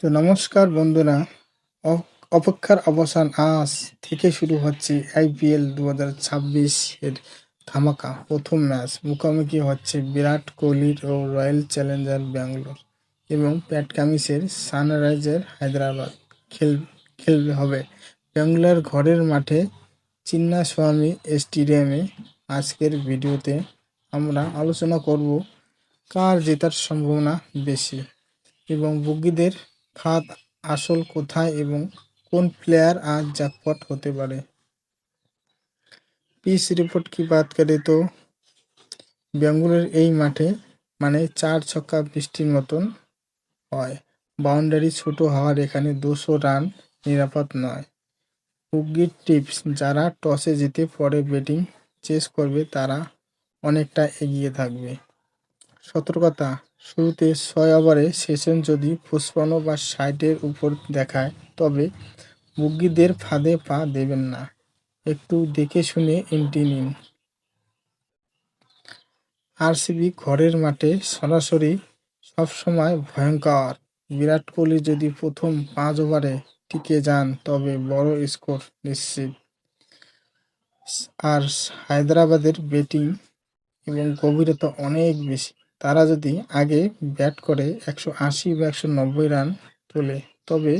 তো নমস্কার বন্ধুরা, অপেক্ষার অবসান আজ থেকে শুরু হচ্ছে আইপিএল 2026 এর ধামাকা প্রথম ম্যাচ। মুখোমুখি হচ্ছে বিরাট কোহলির ও রয়্যাল চ্যালেঞ্জার ব্যাঙ্গালোর এবং প্যাট কামিন্সের সানরাইজার হায়দ্রাবাদ খেলবে হবে ব্যাঙ্গালোর ঘরের মাঠে চিন্নাস্বামী স্টেডিয়ামে। আজকের ভিডিওতে আমরা আলোচনা করব কার জেতার সম্ভাবনা বেশি এবং বগিদের খাত আসল কোথায় এবং কোন প্লেয়ার आज जैकपॉट होते पारे। পিচ রিপোর্ট की बात करें तो বেঙ্গালুরুর এই মাঠে মানে 4 ছক্কা বৃষ্টির মতন হয়। বাউন্ডারি ছোট হওয়ার এখানে 200 রান নিরাপদ নয়। বুগির টিপস, যারা টসে জিতে পরে ব্যাটিং চেস করবে তারা অনেকটা এগিয়ে থাকবে। সতর্কতা, শুরুতে 6 ওভারে সেশন যদি 55 বা 60-এর উপর দেখায় তবে বুগিদের ফাঁদে পা দেবেন না, একটু দেখে শুনে এন্ট্রি নিন। আরসিবি ঘরের মাঠে সরাসরি সবসময় ভয়ঙ্কর। বিরাট কোহলি যদি প্রথম 5 ওভারে টিকে যান তবে বড় স্কোর নিশ্চিত। আর হায়দ্রাবাদের ব্যাটিং এবং গভীরতা অনেক বেশি। তারা যদি আগে ব্যাট করে 180 বা 190 রান তোলে তবে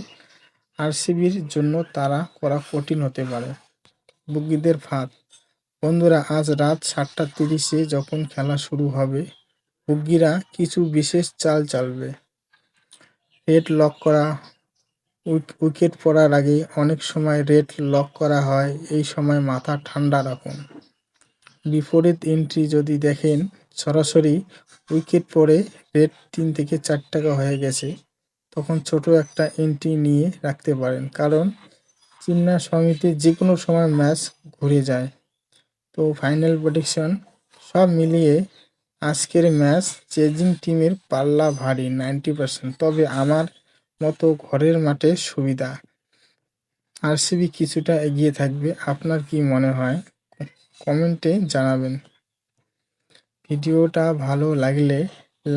আরসিবির জন্য তারা করা কঠিন হতে পারে। বুগিদের ফাঁদ, বন্ধুরা আজ রাত 7:30-এ যখন খেলা শুরু হবে বুগিরা কিছু বিশেষ চাল চালবে। রেড লক করা, উইকেট পড়ার আগে অনেক সময় রেড লক করা হয়, এই সময় মাথা ঠান্ডা রাখুন। বিপরীত এন্ট্রি যদি দেখেন সরাসরি উইকেট পড়ে রেট 3 থেকে 4 টাকা হয়ে গেছে, তখন ছোট একটা এন্ট্রি নিয়ে রাখতে পারেন, কারণ চিন্নাস্বামীতে যে কোনো সময় ম্যাচ ঘুরে যায়। তো ফাইনাল প্রেডিকশন, সব মিলিয়ে আজকের ম্যাচ চেজিং টিমের পাল্লা ভারী 90%, তবে আমার মতো ঘরের মাঠে সুবিধা আরসিবি কিছুটা এগিয়ে থাকবে। আপনার কি মনে হয় কমেন্টে জানাবেন। ভিডিওটা ভালো লাগলে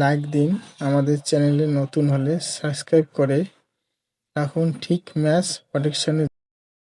লাইক দিন, আমাদের চ্যানেলে নতুন হলে সাবস্ক্রাইব করে রাখুন। ঠিক ম্যাচ প্রেডিকশনের